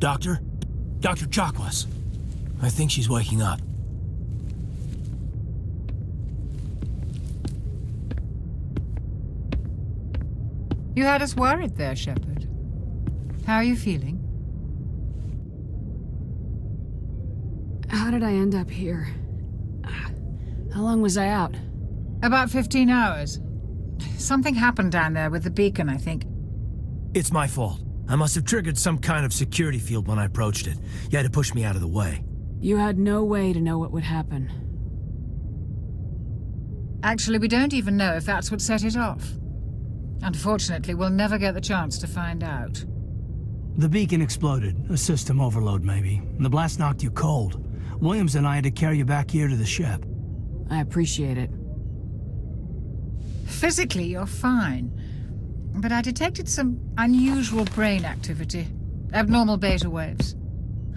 Doctor? Dr. Chakwas. I think she's waking up. You had us worried there, Shepard. How are you feeling? How did I end up here? How long was I out? About 15 hours. Something happened down there with the beacon, I think. It's my fault. I must have triggered some kind of security field when I approached it. You had to push me out of the way. You had no way to know what would happen. Actually, we don't even know if that's what set it off. Unfortunately, we'll never get the chance to find out. The beacon exploded. A system overload, maybe. The blast knocked you cold. Williams and I had to carry you back here to the ship. I appreciate it. Physically, you're fine. But I detected some unusual brain activity. Abnormal beta waves.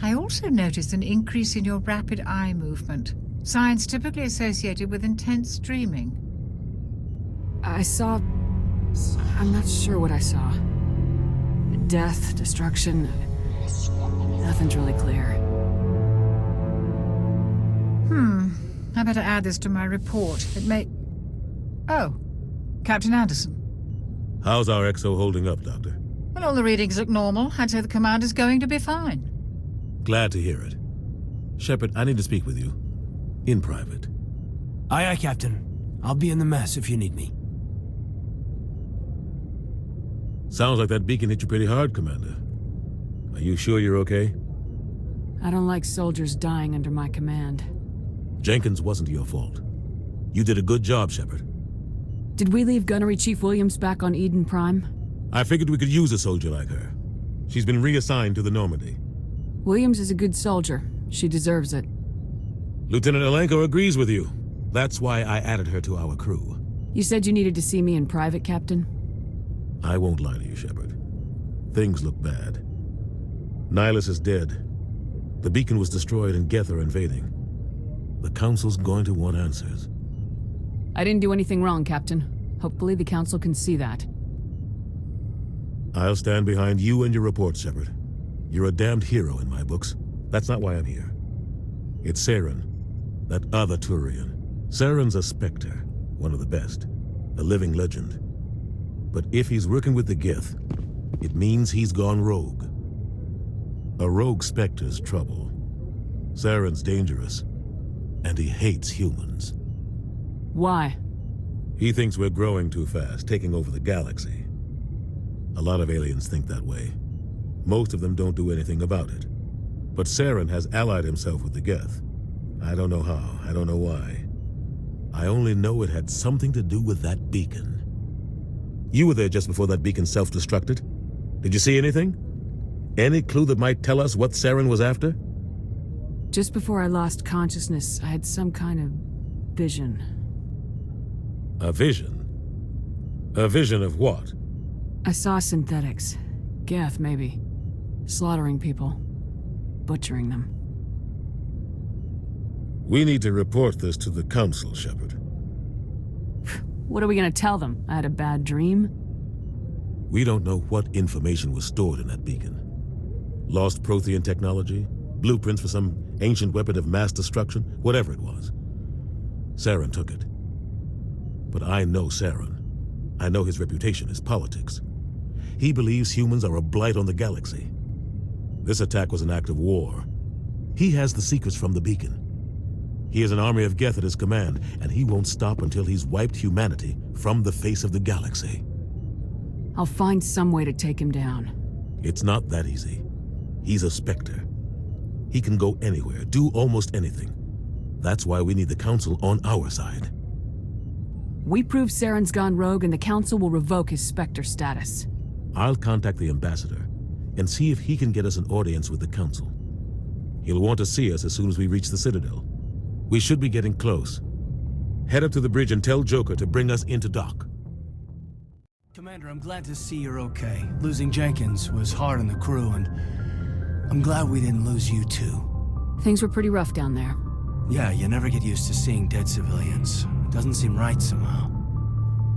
I also noticed an increase in your rapid eye movement. Signs typically associated with intense dreaming. I saw... I'm not sure what I saw. Death, destruction... Nothing's really clear. I better add this to my report. It may... Oh, Captain Anderson. How's our XO holding up, Doctor? Well, all the readings look normal. I'd say the commander's going to be fine. Glad to hear it. Shepard, I need to speak with you. In private. Aye, aye, Captain. I'll be in the mess if you need me. Sounds like that beacon hit you pretty hard, Commander. Are you sure you're okay? I don't like soldiers dying under my command. Jenkins wasn't your fault. You did a good job, Shepard. Did we leave Gunnery Chief Williams back on Eden Prime? I figured we could use a soldier like her. She's been reassigned to the Normandy. Williams is a good soldier. She deserves it. Lieutenant Alenko agrees with you. That's why I added her to our crew. You said you needed to see me in private, Captain? I won't lie to you, Shepard. Things look bad. Nihilus is dead. The beacon was destroyed and Geth are invading. The Council's going to want answers. I didn't do anything wrong, Captain. Hopefully the Council can see that. I'll stand behind you and your report, Shepard. You're a damned hero in my books. That's not why I'm here. It's Saren, that other Turian. Saren's a Spectre, one of the best, a living legend. But if he's working with the Geth, it means he's gone rogue. A rogue Spectre's trouble. Saren's dangerous, and he hates humans. Why? He thinks we're growing too fast, taking over the galaxy. A lot of aliens think that way. Most of them don't do anything about it. But Saren has allied himself with the Geth. I don't know how, I don't know why. I only know it had something to do with that beacon. You were there just before that beacon self-destructed. Did you see anything? Any clue that might tell us what Saren was after? Just before I lost consciousness, I had some kind of vision. A vision? A vision of what? I saw synthetics. Geth, maybe. Slaughtering people. Butchering them. We need to report this to the Council, Shepard. What are we gonna tell them? I had a bad dream? We don't know what information was stored in that beacon. Lost Prothean technology? Blueprints for some ancient weapon of mass destruction? Whatever it was. Saren took it. But I know Saren. I know his reputation is politics. He believes humans are a blight on the galaxy. This attack was an act of war. He has the secrets from the beacon. He has an army of Geth at his command, and he won't stop until he's wiped humanity from the face of the galaxy. I'll find some way to take him down. It's not that easy. He's a Spectre. He can go anywhere, do almost anything. That's why we need the Council on our side. We prove Saren's gone rogue and the Council will revoke his Spectre status. I'll contact the Ambassador and see if he can get us an audience with the Council. He'll want to see us as soon as we reach the Citadel. We should be getting close. Head up to the bridge and tell Joker to bring us into dock. Commander, I'm glad to see you're okay. Losing Jenkins was hard on the crew, and I'm glad we didn't lose you too. Things were pretty rough down there. Yeah, you never get used to seeing dead civilians. It doesn't seem right somehow.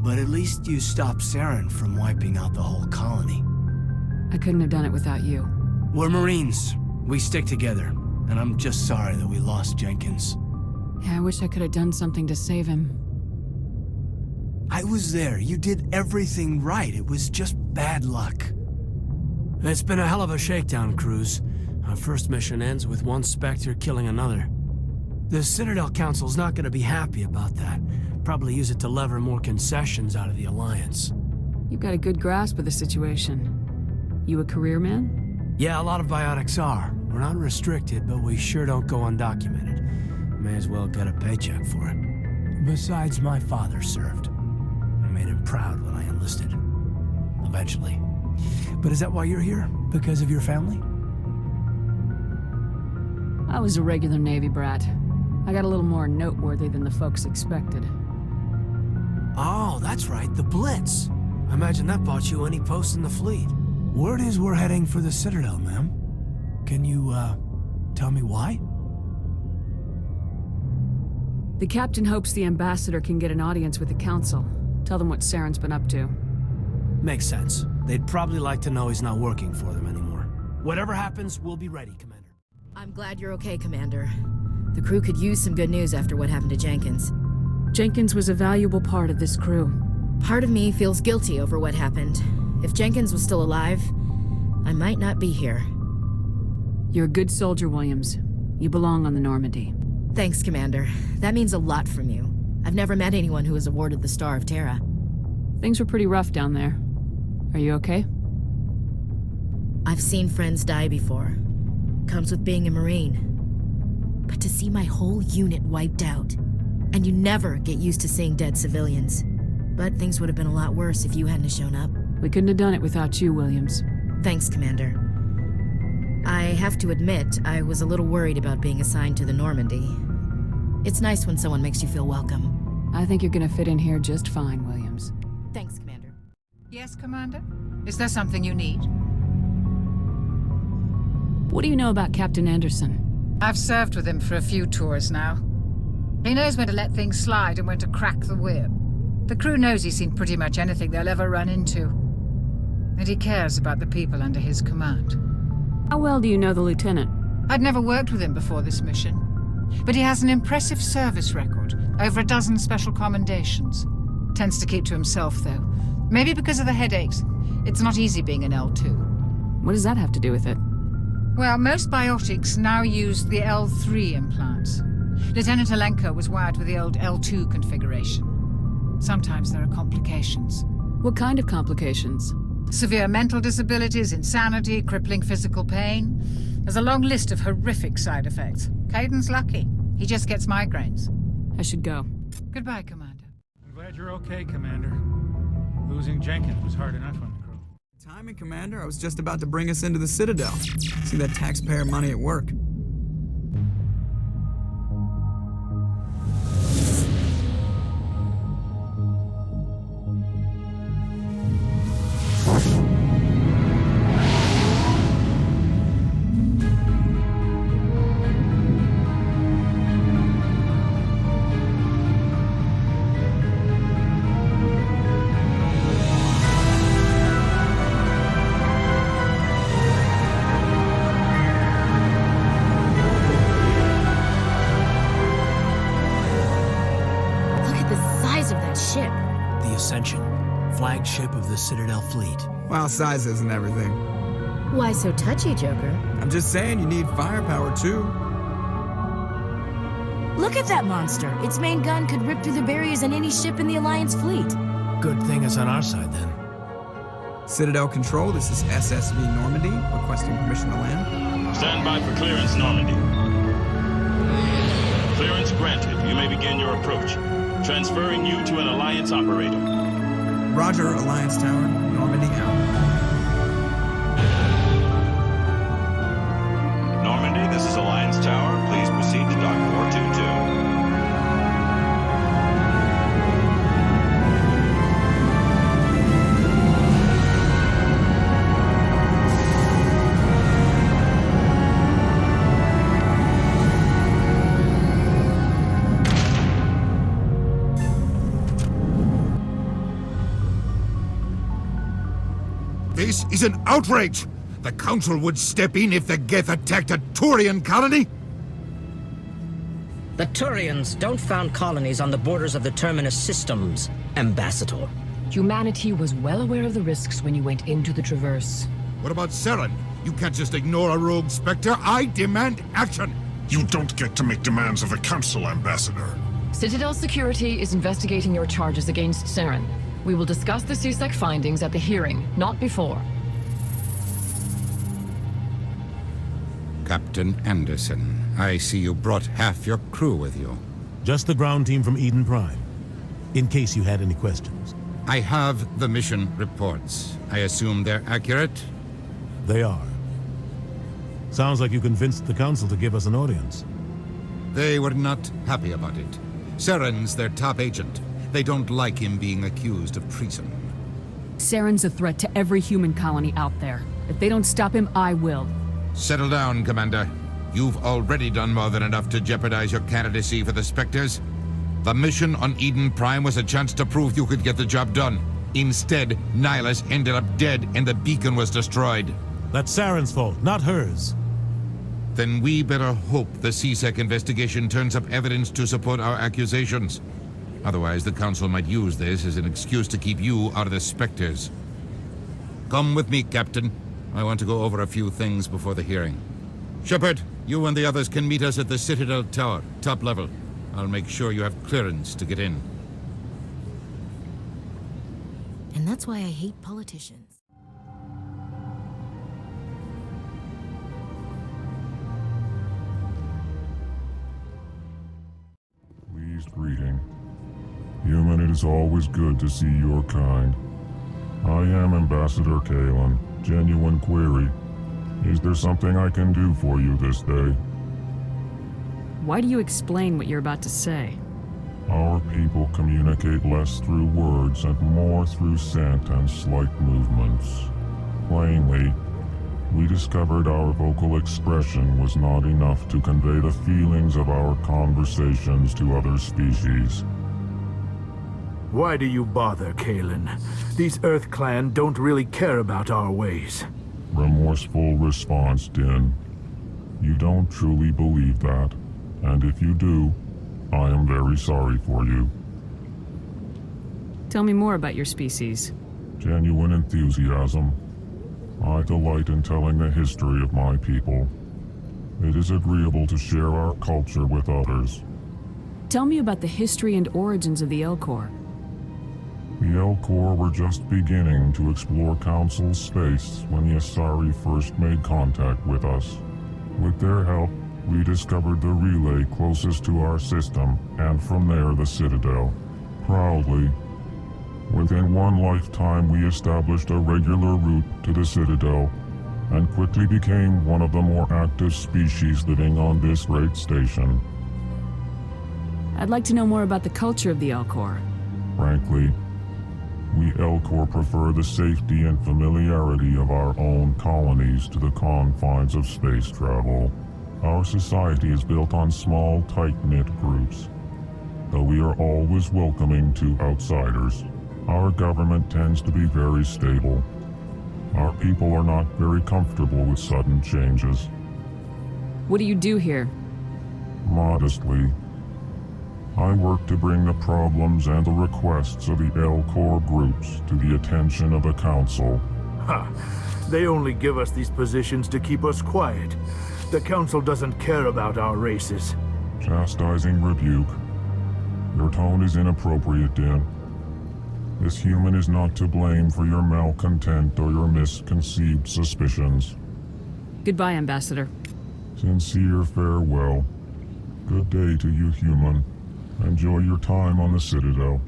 But at least you stopped Saren from wiping out the whole colony. I couldn't have done it without you. We're Marines. We stick together. And I'm just sorry that we lost Jenkins. Yeah, I wish I could have done something to save him. I was there. You did everything right. It was just bad luck. It's been a hell of a shakedown, Cruz. Our first mission ends with one Spectre killing another. The Citadel Council's not gonna be happy about that. Probably use it to lever more concessions out of the Alliance. You've got a good grasp of the situation. You a career man? Yeah, a lot of biotics are. We're not restricted, but we sure don't go undocumented. May as well get a paycheck for it. Besides, my father served. I made him proud when I enlisted. Eventually. But is that why you're here? Because of your family? I was a regular Navy brat. I got a little more noteworthy than the folks expected. Oh, that's right, the Blitz. I imagine that bought you any post in the fleet. Word is we're heading for the Citadel, ma'am. Can you, tell me why? The captain hopes the ambassador can get an audience with the council. Tell them what Saren's been up to. Makes sense. They'd probably like to know he's not working for them anymore. Whatever happens, we'll be ready, Commander. I'm glad you're okay, Commander. The crew could use some good news after what happened to Jenkins. Jenkins was a valuable part of this crew. Part of me feels guilty over what happened. If Jenkins was still alive, I might not be here. You're a good soldier, Williams. You belong on the Normandy. Thanks, Commander. That means a lot from you. I've never met anyone who was awarded the Star of Terra. Things were pretty rough down there. Are you okay? I've seen friends die before. Comes with being a Marine. But to see my whole unit wiped out, and you never get used to seeing dead civilians. But things would have been a lot worse if you hadn't shown up. We couldn't have done it without you, Williams. Thanks, Commander. I have to admit, I was a little worried about being assigned to the Normandy. It's nice when someone makes you feel welcome. I think you're gonna fit in here just fine, Williams. Thanks, Commander. Yes, Commander? Is there something you need? What do you know about Captain Anderson? I've served with him for a few tours now. He knows when to let things slide and when to crack the whip. The crew knows he's seen pretty much anything they'll ever run into. And he cares about the people under his command. How well do you know the lieutenant? I'd never worked with him before this mission. But he has an impressive service record, over a dozen special commendations. Tends to keep to himself, though. Maybe because of the headaches. It's not easy being an L2. What does that have to do with it? Well, most biotics now use the L3 implants. Lieutenant Alenko was wired with the old L2 configuration. Sometimes there are complications. What kind of complications? Severe mental disabilities, insanity, crippling physical pain. There's a long list of horrific side effects. Caden's lucky. He just gets migraines. I should go. Goodbye, Commander. I'm glad you're okay, Commander. Losing Jenkins was hard enough on the crew. Timing, Commander. I was just about to bring us into the Citadel. See that taxpayer money at work. Flagship of the Citadel fleet. Well, size isn't everything. Why so touchy, Joker? I'm just saying you need firepower, too. Look at that monster. Its main gun could rip through the barriers in any ship in the Alliance fleet. Good thing it's on our side, then. Citadel Control, this is SSV Normandy, requesting permission to land. Stand by for clearance, Normandy. Clearance granted. You may begin your approach. Transferring you to an Alliance operator. Roger, Alliance Tower, Normandy out. Normandy, this is Alliance Tower. Please proceed to Dock 422. This is an outrage! The Council would step in if the Geth attacked a Turian colony? The Turians don't found colonies on the borders of the Terminus systems, Ambassador. Humanity was well aware of the risks when you went into the Traverse. What about Saren? You can't just ignore a rogue Spectre. I demand action! You don't get to make demands of the Council, Ambassador. Citadel Security is investigating your charges against Saren. We will discuss the CSEC findings at the hearing, not before. Captain Anderson, I see you brought half your crew with you. Just the ground team from Eden Prime, in case you had any questions. I have the mission reports. I assume they're accurate? They are. Sounds like you convinced the Council to give us an audience. They were not happy about it. Saren's their top agent. They don't like him being accused of treason. Saren's a threat to every human colony out there. If they don't stop him, I will. Settle down, Commander. You've already done more than enough to jeopardize your candidacy for the Spectres. The mission on Eden Prime was a chance to prove you could get the job done. Instead, Nihilus ended up dead and the beacon was destroyed. That's Saren's fault, not hers. Then we better hope the CSEC investigation turns up evidence to support our accusations. Otherwise, the Council might use this as an excuse to keep you out of the Spectres. Come with me, Captain. I want to go over a few things before the hearing. Shepard, you and the others can meet us at the Citadel Tower, top level. I'll make sure you have clearance to get in. And that's why I hate politicians. Pleased greeting. Human, it is always good to see your kind. I am Ambassador Kalen. Genuine query. Is there something I can do for you this day? Why do you explain what you're about to say? Our people communicate less through words and more through scent and slight movements. Plainly, we discovered our vocal expression was not enough to convey the feelings of our conversations to other species. Why do you bother, Kalen? These Earth Clan don't really care about our ways. Remorseful response, Din. You don't truly believe that, and if you do, I am very sorry for you. Tell me more about your species. Genuine enthusiasm. I delight in telling the history of my people. It is agreeable to share our culture with others. Tell me about the history and origins of the Elcor. The Elcor were just beginning to explore Council space when the Asari first made contact with us. With their help, we discovered the relay closest to our system, and from there the Citadel. Proudly, within one lifetime we established a regular route to the Citadel, and quickly became one of the more active species living on this great station. I'd like to know more about the culture of the Elcor. Frankly, we Elcor prefer the safety and familiarity of our own colonies to the confines of space travel. Our society is built on small, tight-knit groups. Though we are always welcoming to outsiders, our government tends to be very stable. Our people are not very comfortable with sudden changes. What do you do here? Modestly, I work to bring the problems and the requests of the Elcor groups to the attention of the Council. Ha! They only give us these positions to keep us quiet. The Council doesn't care about our races. Chastising rebuke. Your tone is inappropriate, Din. This human is not to blame for your malcontent or your misconceived suspicions. Goodbye, Ambassador. Sincere farewell. Good day to you, human. Enjoy your time on the Citadel.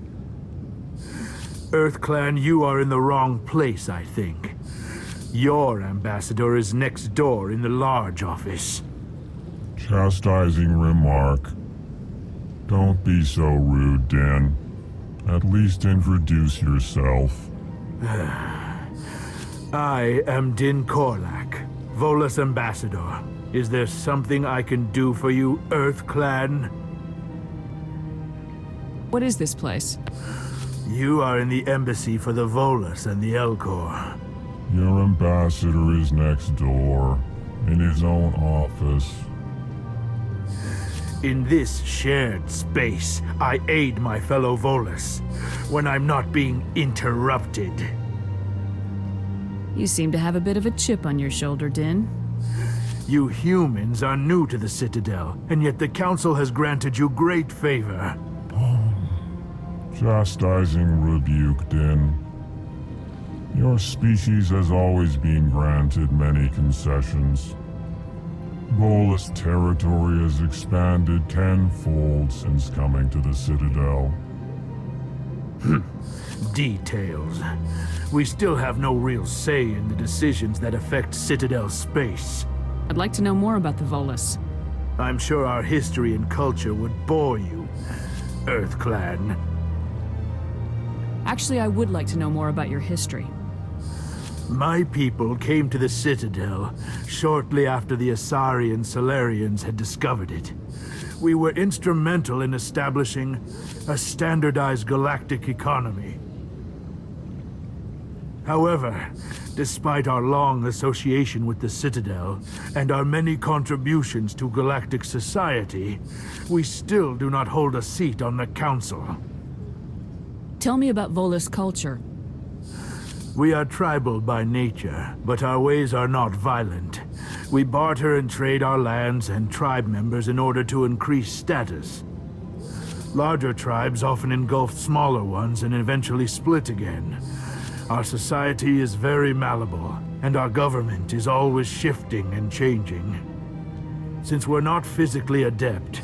Earth Clan, you are in the wrong place, I think. Your ambassador is next door in the large office. Chastising remark. Don't be so rude, Din. At least introduce yourself. I am Din Korlak, Volus ambassador. Is there something I can do for you, Earth Clan? What is this place? You are in the embassy for the Volus and the Elcor. Your ambassador is next door, in his own office. In this shared space, I aid my fellow Volus when I'm not being interrupted. You seem to have a bit of a chip on your shoulder, Din. You humans are new to the Citadel, and yet the Council has granted you great favor. Chastising rebuke, Din. Your species has always been granted many concessions. Volus territory has expanded tenfold since coming to the Citadel. Details. We still have no real say in the decisions that affect Citadel space. I'd like to know more about the Volus. I'm sure our history and culture would bore you, Earth Clan. Actually, I would like to know more about your history. My people came to the Citadel shortly after the Asari and Solarians had discovered it. We were instrumental in establishing a standardized galactic economy. However, despite our long association with the Citadel and our many contributions to galactic society, we still do not hold a seat on the Council. Tell me about Volus culture. We are tribal by nature, but our ways are not violent. We barter and trade our lands and tribe members in order to increase status. Larger tribes often engulf smaller ones and eventually split again. Our society is very malleable, and our government is always shifting and changing. Since we're not physically adept,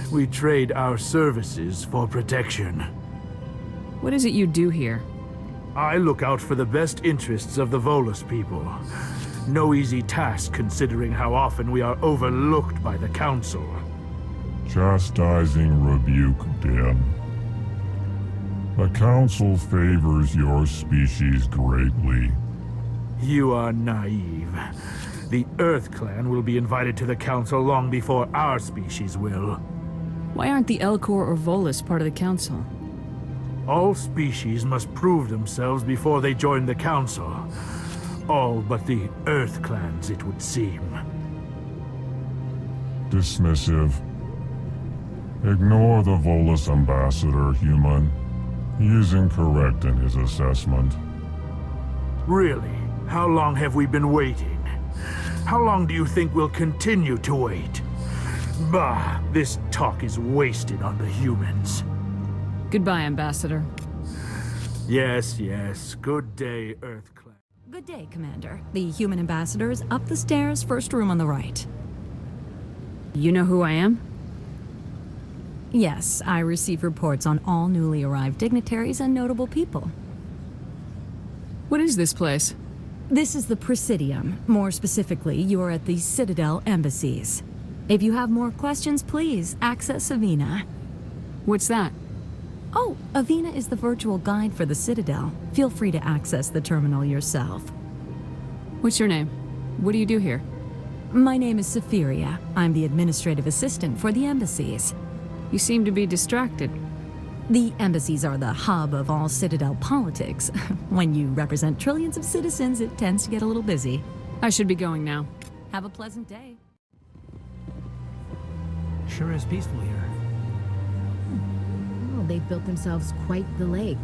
we trade our services for protection. What is it you do here? I look out for the best interests of the Volus people. No easy task considering how often we are overlooked by the Council. Chastising rebuke, Din. The Council favors your species greatly. You are naive. The Earth Clan will be invited to the Council long before our species will. Why aren't the Elcor or Volus part of the Council? All species must prove themselves before they join the Council. All but the Earth Clans, it would seem. Dismissive. Ignore the Volus ambassador, human. He is incorrect in his assessment. Really? How long have we been waiting? How long do you think we'll continue to wait? Bah, this talk is wasted on the humans. Goodbye, Ambassador. Yes, yes. Good day, Earth Clan. Good day, Commander. The human ambassador is up the stairs, first room on the right. You know who I am? Yes, I receive reports on all newly arrived dignitaries and notable people. What is this place? This is the Presidium. More specifically, you are at the Citadel embassies. If you have more questions, please access Avina. What's that? Oh, Avina is the virtual guide for the Citadel. Feel free to access the terminal yourself. What's your name? What do you do here? My name is Safiria. I'm the administrative assistant for the embassies. You seem to be distracted. The embassies are the hub of all Citadel politics. When you represent trillions of citizens, it tends to get a little busy. I should be going now. Have a pleasant day. Sure is peaceful here. Oh, they've built themselves quite the lake.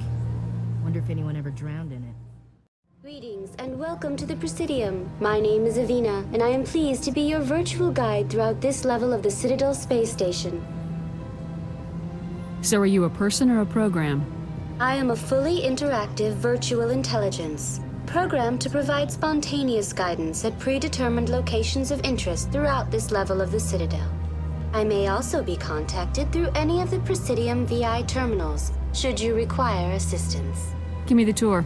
Wonder if anyone ever drowned in it. Greetings and welcome to the Presidium. My name is Avina, and I am pleased to be your virtual guide throughout this level of the Citadel space station. So are you a person or a program? I am a fully interactive virtual intelligence, programmed to provide spontaneous guidance at predetermined locations of interest throughout this level of the Citadel. I may also be contacted through any of the Presidium VI terminals, should you require assistance. Give me the tour.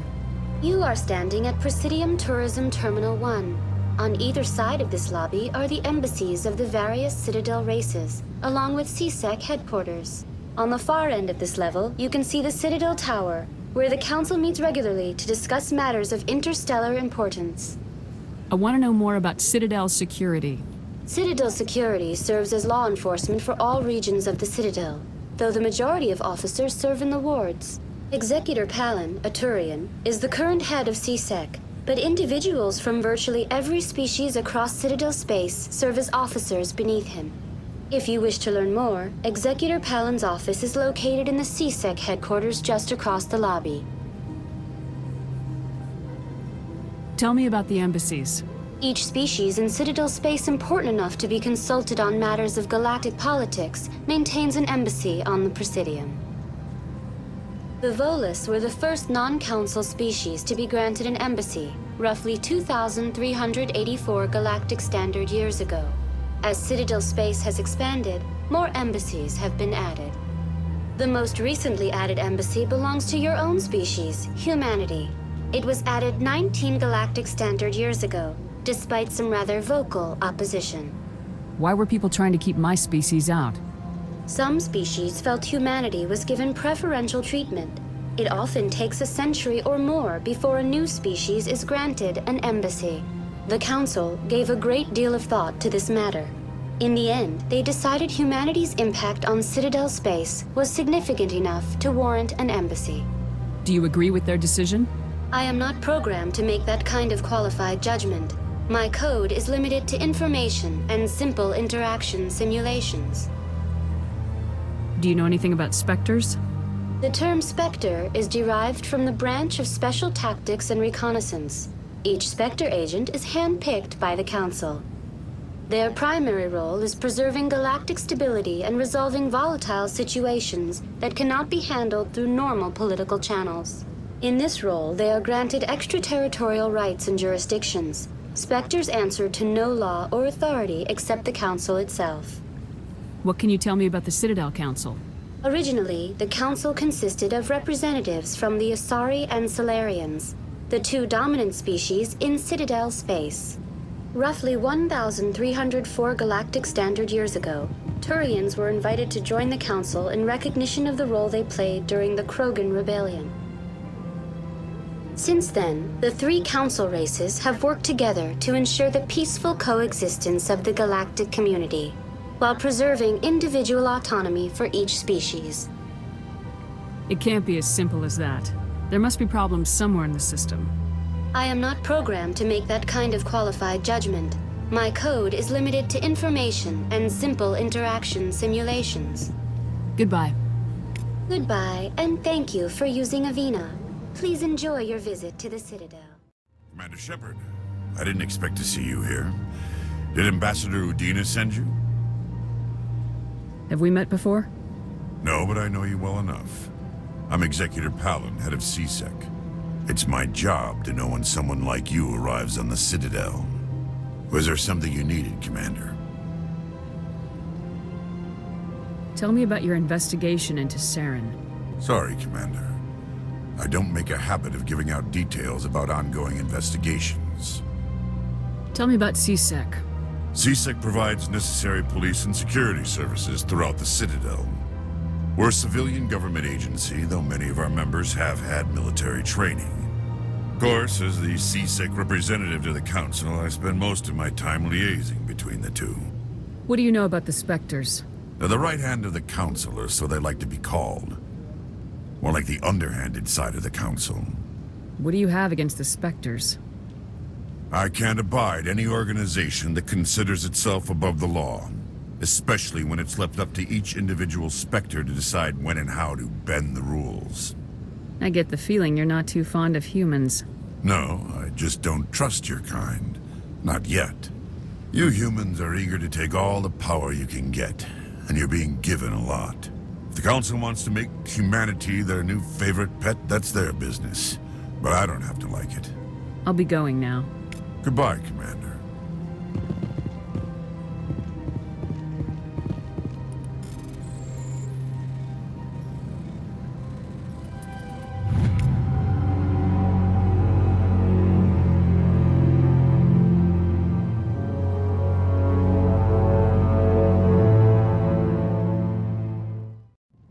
You are standing at Presidium Tourism Terminal 1. On either side of this lobby are the embassies of the various Citadel races, along with CSEC headquarters. On the far end of this level, you can see the Citadel Tower, where the Council meets regularly to discuss matters of interstellar importance. I want to know more about Citadel security. Citadel security serves as law enforcement for all regions of the Citadel, though the majority of officers serve in the wards. Executor Palin, a Turian, is the current head of CSEC. but individuals from virtually every species across Citadel space serve as officers beneath him. If you wish to learn more, Executor Palin's office is located in the CSEC headquarters just across the lobby. Tell me about the embassies. Each species in Citadel space important enough to be consulted on matters of galactic politics maintains an embassy on the Presidium. The Volus were the first non-council species to be granted an embassy, roughly 2,384 galactic standard years ago. As Citadel space has expanded, more embassies have been added. The most recently added embassy belongs to your own species, humanity. It was added 19 galactic standard years ago, despite some rather vocal opposition. Why were people trying to keep my species out? Some species felt humanity was given preferential treatment. It often takes a century or more before a new species is granted an embassy. The Council gave a great deal of thought to this matter. In the end, they decided humanity's impact on Citadel space was significant enough to warrant an embassy. Do you agree with their decision? I am not programmed to make that kind of qualified judgment. My code is limited to information and simple interaction simulations. Do you know anything about specters? The term Spectre is derived from the branch of Special Tactics and Reconnaissance. Each Spectre agent is handpicked by the Council. Their primary role is preserving galactic stability and resolving volatile situations that cannot be handled through normal political channels. In this role, they are granted extraterritorial rights and jurisdictions. Spectres answer to no law or authority except the Council itself. What can you tell me about the Citadel Council? Originally, the Council consisted of representatives from the Asari and Solarians, the two dominant species in Citadel space. Roughly 1,304 galactic standard years ago, Turians were invited to join the Council in recognition of the role they played during the Krogan Rebellion. Since then, the three Council races have worked together to ensure the peaceful coexistence of the galactic community, while preserving individual autonomy for each species. It can't be as simple as that. There must be problems somewhere in the system. I am not programmed to make that kind of qualified judgment. My code is limited to information and simple interaction simulations. Goodbye. Goodbye, and thank you for using Avina. Please enjoy your visit to the Citadel. Commander Shepard, I didn't expect to see you here. Did Ambassador Udina send you? Have we met before? No, but I know you well enough. I'm Executor Palin, head of CSEC. It's my job to know when someone like you arrives on the Citadel. Was there something you needed, Commander? Tell me about your investigation into Saren. Sorry, Commander. I don't make a habit of giving out details about ongoing investigations. Tell me about CSEC. CSEC provides necessary police and security services throughout the Citadel. We're a civilian government agency, though many of our members have had military training. Of course, as the CSEC representative to the Council, I spend most of my time liaising between the two. What do you know about the Spectres? They're the right hand of the Council, or so they like to be called. More like the underhanded side of the Council. What do you have against the Spectres? I can't abide any organization that considers itself above the law, especially when it's left up to each individual Spectre to decide when and how to bend the rules. I get the feeling you're not too fond of humans. No, I just don't trust your kind. Not yet. You humans are eager to take all the power you can get, and you're being given a lot. If the Council wants to make humanity their new favorite pet, that's their business. But I don't have to like it. I'll be going now. Goodbye, Commander.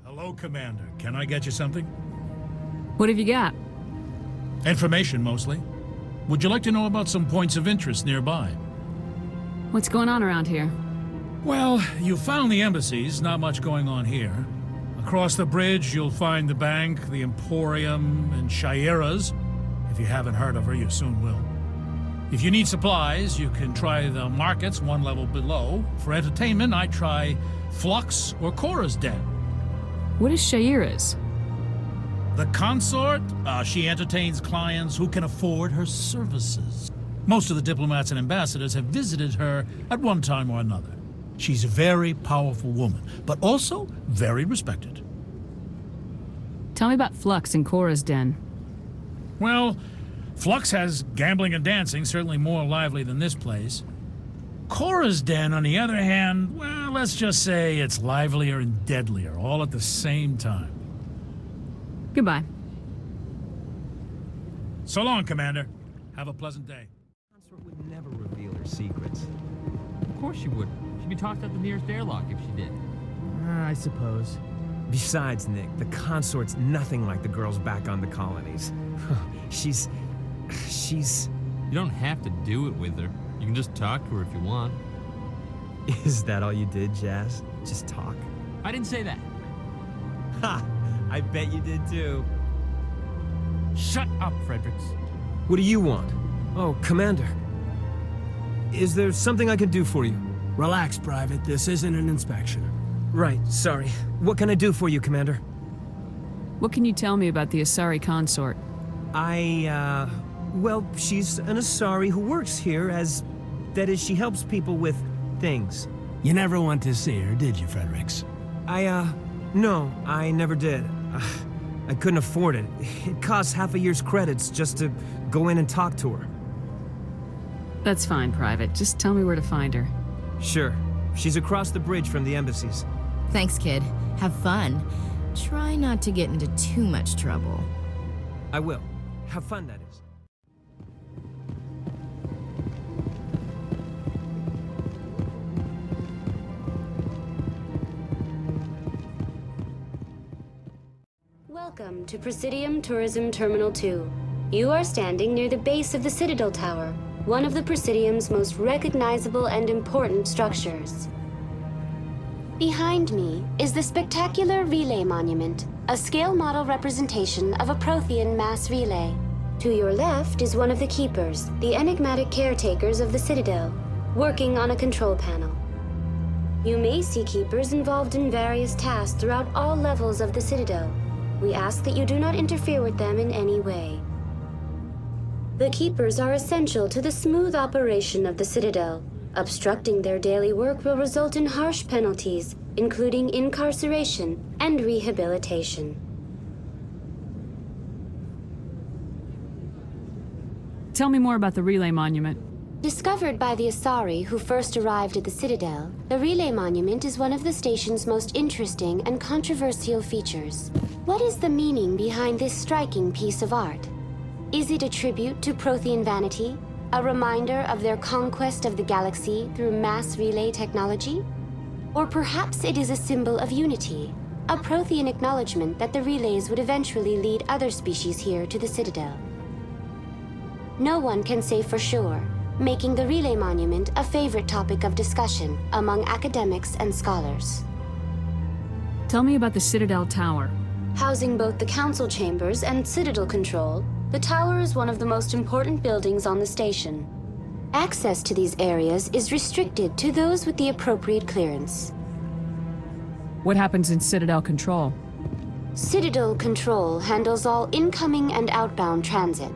Hello, Commander. Can I get you something? What have you got? Information, mostly. Would you like to know about some points of interest nearby? What's going on around here? Well, you found the embassies, not much going on here. Across the bridge, you'll find the bank, the Emporium, and Shayera's. If If you haven't heard of her, you soon will. If you need supplies, you can try the markets one level below. For entertainment, I try Flux or Cora's Den. What is Shaira's? The consort? She entertains clients who can afford her services. Most of the diplomats and ambassadors have visited her at one time or another. She's a very powerful woman, but also very respected. Tell me about Flux and Cora's Den. Well, Flux has gambling and dancing, certainly more lively than this place. Cora's Den, on the other hand, well, let's just say it's livelier and deadlier, all at the same time. Goodbye. So long, Commander. Have a pleasant day. Consort would never reveal her secrets. Of course she would. She'd be tossed out the nearest airlock if she did. I suppose. Besides, Nick, the consort's nothing like the girls back on the colonies. She's... You don't have to do it with her. You can just talk to her if you want. Is that all you did, Jazz? Just talk? I didn't say that. Ha! I bet you did too. Shut up, Fredericks. What do you want? Oh, Commander. Is there something I can do for you? Relax, Private. This isn't an inspection. Right, sorry. What can I do for you, Commander? What can you tell me about the Asari consort? Well, she's an Asari who works here as... That is, she helps people with things. You never went to see her, did you, Fredericks? No, I never did. I couldn't afford it. It costs half a year's credits just to go in and talk to her. That's fine, Private. Just tell me where to find her. Sure. She's across the bridge from the embassies. Thanks, kid. Have fun. Try not to get into too much trouble. I will. Have fun, that is. Welcome to Presidium Tourism Terminal 2. You are standing near the base of the Citadel Tower, one of the Presidium's most recognizable and important structures. Behind me is the spectacular Relay Monument, a scale model representation of a Prothean mass relay. To your left is one of the Keepers, the enigmatic caretakers of the Citadel, working on a control panel. You may see Keepers involved in various tasks throughout all levels of the Citadel. We ask that you do not interfere with them in any way. The Keepers are essential to the smooth operation of the Citadel. Obstructing their daily work will result in harsh penalties, including incarceration and rehabilitation. Tell me more about the Relay Monument. Discovered by the Asari who first arrived at the Citadel, the Relay Monument is one of the station's most interesting and controversial features. What is the meaning behind this striking piece of art? Is it a tribute to Prothean vanity? A reminder of their conquest of the galaxy through mass relay technology? Or perhaps it is a symbol of unity, a Prothean acknowledgement that the relays would eventually lead other species here to the Citadel. No one can say for sure, making the Relay Monument a favorite topic of discussion among academics and scholars. Tell me about the Citadel Tower. Housing both the council chambers and Citadel control, the tower is one of the most important buildings on the station. Access to these areas is restricted to those with the appropriate clearance. What happens in Citadel Control? Citadel Control handles all incoming and outbound transit.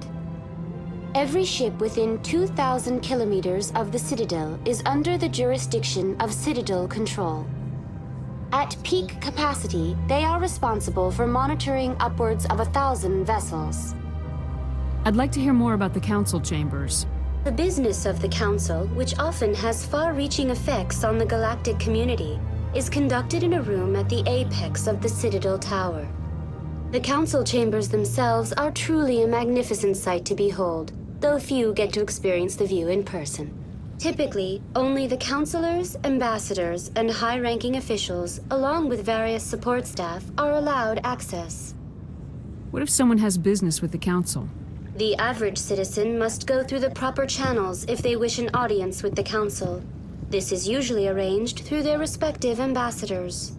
Every ship within 2,000 kilometers of the Citadel is under the jurisdiction of Citadel Control. At peak capacity, they are responsible for monitoring upwards of 1,000 vessels. I'd like to hear more about the council chambers. The business of the Council, which often has far-reaching effects on the galactic community, is conducted in a room at the apex of the Citadel Tower. The Council chambers themselves are truly a magnificent sight to behold, though few get to experience the view in person. Typically, only the councilors, ambassadors, and high-ranking officials, along with various support staff, are allowed access. What if someone has business with the council? The average citizen must go through the proper channels if they wish an audience with the council. This is usually arranged through their respective ambassadors.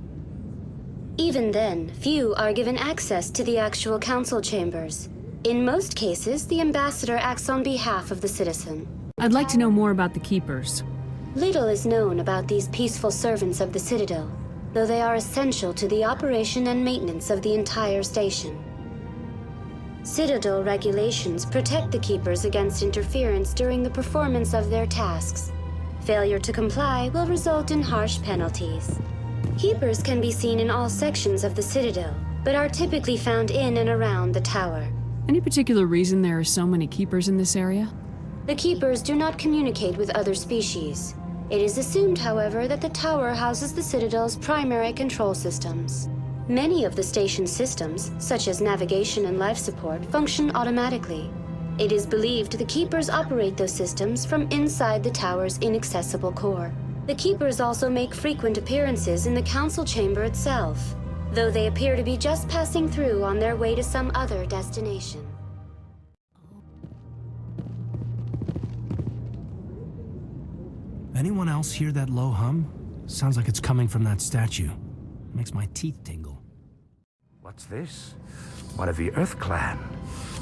Even then, few are given access to the actual council chambers. In most cases, the ambassador acts on behalf of the citizen. I'd like to know more about the Keepers. Little is known about these peaceful servants of the Citadel, though they are essential to the operation and maintenance of the entire station. Citadel regulations protect the Keepers against interference during the performance of their tasks. Failure to comply will result in harsh penalties. Keepers can be seen in all sections of the Citadel, but are typically found in and around the tower. Any particular reason there are so many Keepers in this area? The Keepers do not communicate with other species. It is assumed, however, that the tower houses the Citadel's primary control systems. Many of the station's systems, such as navigation and life support, function automatically. It is believed the Keepers operate those systems from inside the tower's inaccessible core. The Keepers also make frequent appearances in the council chamber itself, though they appear to be just passing through on their way to some other destination. Anyone else hear that low hum? Sounds like it's coming from that statue. Makes my teeth tingle. What's this? One of the Earth Clan.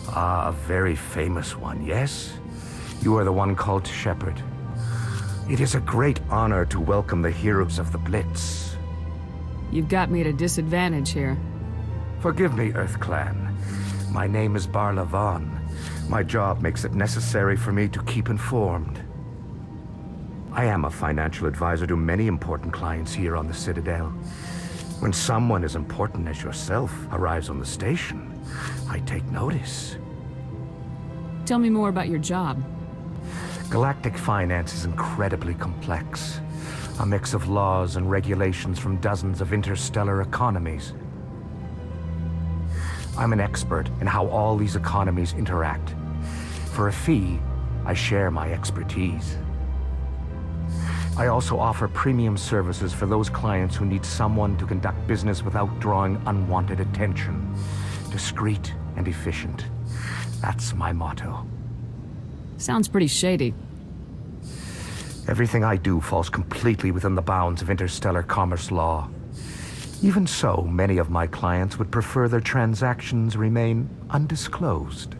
Ah, a very famous one, yes? You are the one called Shepard. It is a great honor to welcome the heroes of the Blitz. You've got me at a disadvantage here. Forgive me, Earth Clan. My name is Barla Vaughn. My job makes it necessary for me to keep informed. I am a financial advisor to many important clients here on the Citadel. When someone as important as yourself arrives on the station, I take notice. Tell me more about your job. Galactic finance is incredibly complex. A mix of laws and regulations from dozens of interstellar economies. I'm an expert in how all these economies interact. For a fee, I share my expertise. I also offer premium services for those clients who need someone to conduct business without drawing unwanted attention. Discreet and efficient. That's my motto. Sounds pretty shady. Everything I do falls completely within the bounds of interstellar commerce law. Even so, many of my clients would prefer their transactions remain undisclosed.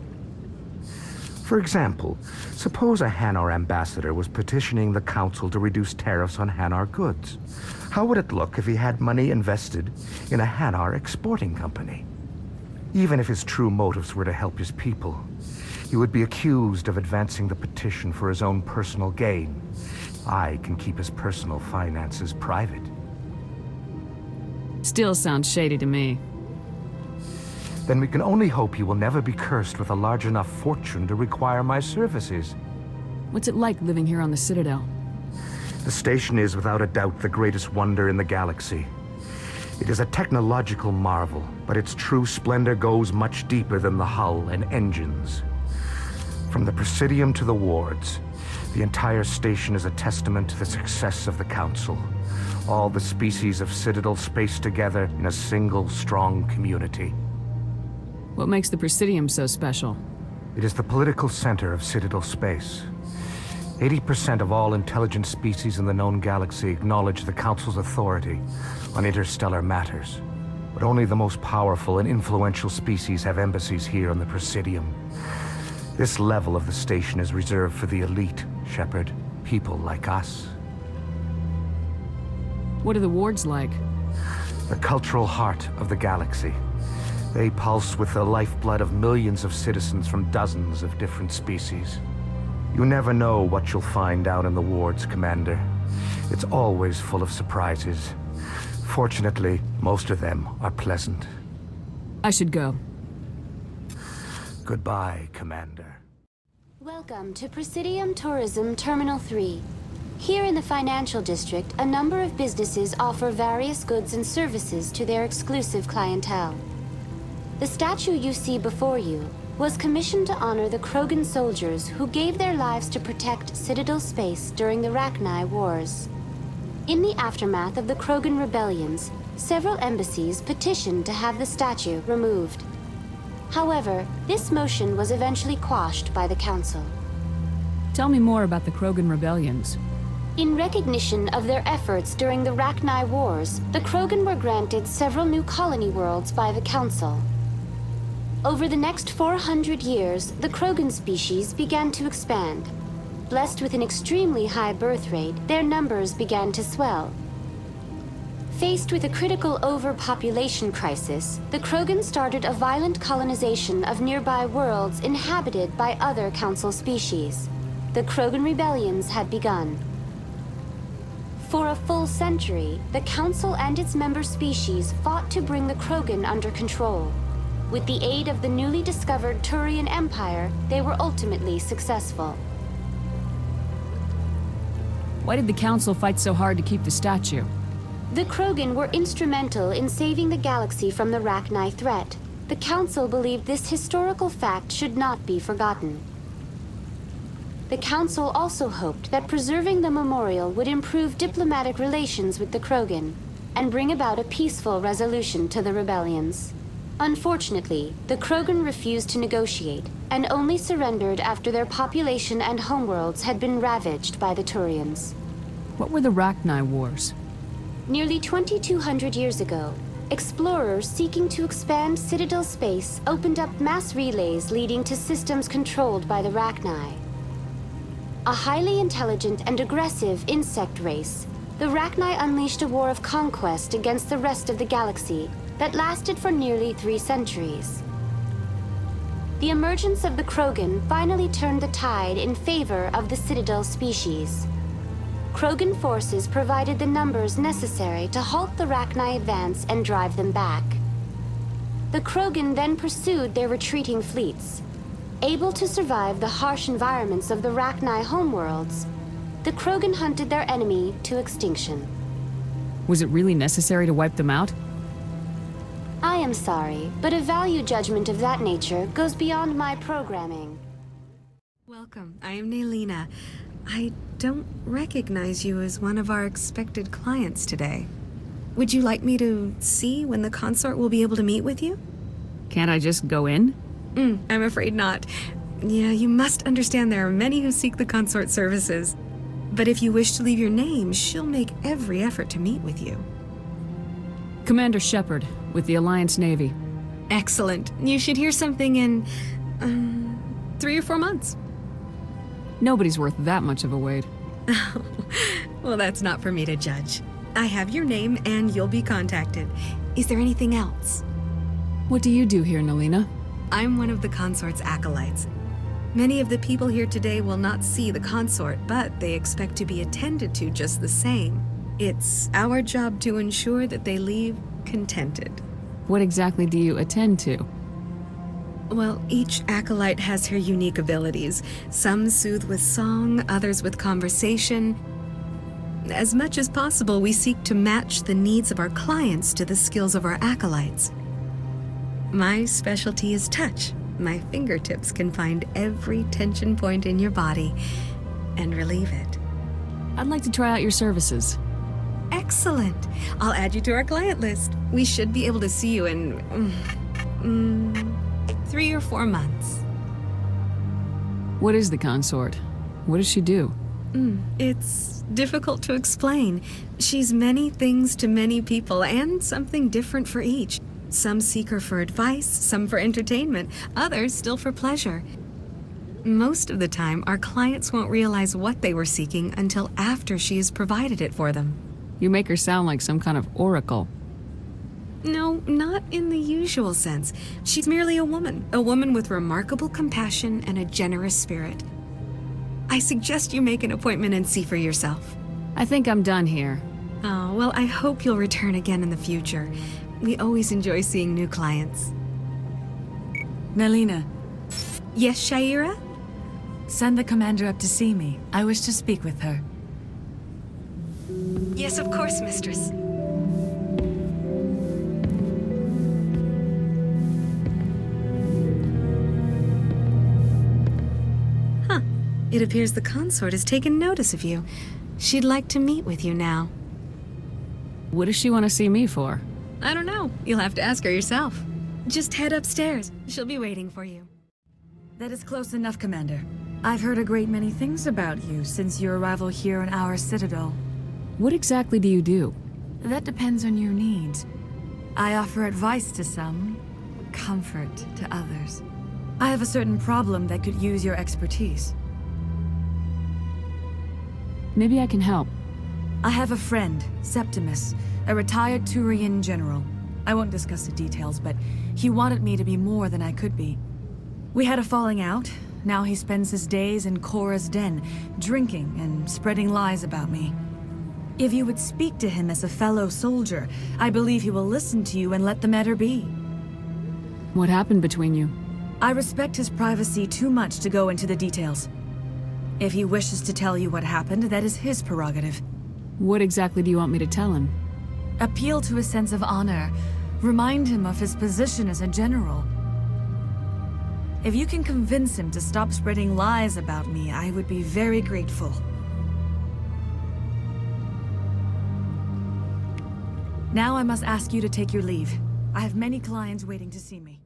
For example, suppose a Hanar ambassador was petitioning the council to reduce tariffs on Hanar goods. How would it look if he had money invested in a Hanar exporting company? Even if his true motives were to help his people, he would be accused of advancing the petition for his own personal gain. I can keep his personal finances private. Still sounds shady to me. Then we can only hope he will never be cursed with a large enough fortune to require my services. What's it like living here on the Citadel? The station is without a doubt the greatest wonder in the galaxy. It is a technological marvel, but its true splendor goes much deeper than the hull and engines. From the Presidium to the wards, the entire station is a testament to the success of the Council. All the species of Citadel spaced together in a single, strong community. What makes the Presidium so special? It is the political center of Citadel space. 80% of all intelligent species in the known galaxy acknowledge the Council's authority on interstellar matters. But only the most powerful and influential species have embassies here on the Presidium. This level of the station is reserved for the elite, Shepard. People like us. What are the wards like? The cultural heart of the galaxy. They pulse with the lifeblood of millions of citizens from dozens of different species. You never know what you'll find down in the wards, Commander. It's always full of surprises. Fortunately, most of them are pleasant. I should go. Goodbye, Commander. Welcome to Presidium Tourism Terminal 3. Here in the financial district, a number of businesses offer various goods and services to their exclusive clientele. The statue you see before you was commissioned to honor the Krogan soldiers who gave their lives to protect Citadel space during the Rachni Wars. In the aftermath of the Krogan rebellions, several embassies petitioned to have the statue removed. However, this motion was eventually quashed by the Council. Tell me more about the Krogan rebellions. In recognition of their efforts during the Rachni Wars, the Krogan were granted several new colony worlds by the Council. Over the next 400 years, the Krogan species began to expand. Blessed with an extremely high birth rate, their numbers began to swell. Faced with a critical overpopulation crisis, the Krogan started a violent colonization of nearby worlds inhabited by other Council species. The Krogan rebellions had begun. For a full century, the Council and its member species fought to bring the Krogan under control. With the aid of the newly discovered Turian Empire, they were ultimately successful. Why did the Council fight so hard to keep the statue? The Krogan were instrumental in saving the galaxy from the Rachni threat. The Council believed this historical fact should not be forgotten. The Council also hoped that preserving the memorial would improve diplomatic relations with the Krogan and bring about a peaceful resolution to the rebellions. Unfortunately, the Krogan refused to negotiate and only surrendered after their population and homeworlds had been ravaged by the Turians. What were the Rachni Wars? Nearly 2,200 years ago, explorers seeking to expand Citadel space opened up mass relays leading to systems controlled by the Rachni. A highly intelligent and aggressive insect race, the Rachni unleashed a war of conquest against the rest of the galaxy that lasted for nearly 3 centuries. The emergence of the Krogan finally turned the tide in favor of the Citadel species. Krogan forces provided the numbers necessary to halt the Rachni advance and drive them back. The Krogan then pursued their retreating fleets. Able to survive the harsh environments of the Rachni homeworlds, the Krogan hunted their enemy to extinction. Was it really necessary to wipe them out? I am sorry, but a value judgment of that nature goes beyond my programming. Welcome, I am Nelina. I don't recognize you as one of our expected clients today. Would you like me to see when the consort will be able to meet with you? Can't I just go in? I'm afraid not. Yeah, you must understand there are many who seek the consort services. But if you wish to leave your name, she'll make every effort to meet with you. Commander Shepard, with the Alliance Navy. Excellent. You should hear something in 3 or 4 months. Nobody's worth that much of a wait. Well, that's not for me to judge. I have your name and you'll be contacted. Is there anything else? What do you do here, Nelina? I'm one of the consort's acolytes. Many of the people here today will not see the consort, but they expect to be attended to just the same. It's our job to ensure that they leave contented. What exactly do you attend to? Well, each acolyte has her unique abilities. Some soothe with song, others with conversation. As much as possible, we seek to match the needs of our clients to the skills of our acolytes. My specialty is touch. My fingertips can find every tension point in your body and relieve it. I'd like to try out your services. Excellent. I'll add you to our client list. We should be able to see you in 3 or 4 months. What is the consort? What does she do? It's difficult to explain. She's many things to many people and something different for each. Some seek her for advice, some for entertainment, others still for pleasure. Most of the time, our clients won't realize what they were seeking until after she has provided it for them. You make her sound like some kind of oracle. No, not in the usual sense. She's merely a woman with remarkable compassion and a generous spirit. I suggest you make an appointment and see for yourself. I think I'm done here. Oh, well, I hope you'll return again in the future. We always enjoy seeing new clients. Nelina. Yes, Shaira? Send the commander up to see me. I wish to speak with her. Yes, of course, mistress. Huh. It appears the consort has taken notice of you. She'd like to meet with you now. What does she want to see me for? I don't know. You'll have to ask her yourself. Just head upstairs. She'll be waiting for you. That is close enough, Commander. I've heard a great many things about you since your arrival here in our Citadel. What exactly do you do? That depends on your needs. I offer advice to some, comfort to others. I have a certain problem that could use your expertise. Maybe I can help. I have a friend, Septimus, a retired Turian general. I won't discuss the details, but he wanted me to be more than I could be. We had a falling out. Now he spends his days in Korra's den, drinking and spreading lies about me. If you would speak to him as a fellow soldier, I believe he will listen to you and let the matter be. What happened between you? I respect his privacy too much to go into the details. If he wishes to tell you what happened, that is his prerogative. What exactly do you want me to tell him? Appeal to his sense of honor. Remind him of his position as a general. If you can convince him to stop spreading lies about me, I would be very grateful. Now I must ask you to take your leave. I have many clients waiting to see me.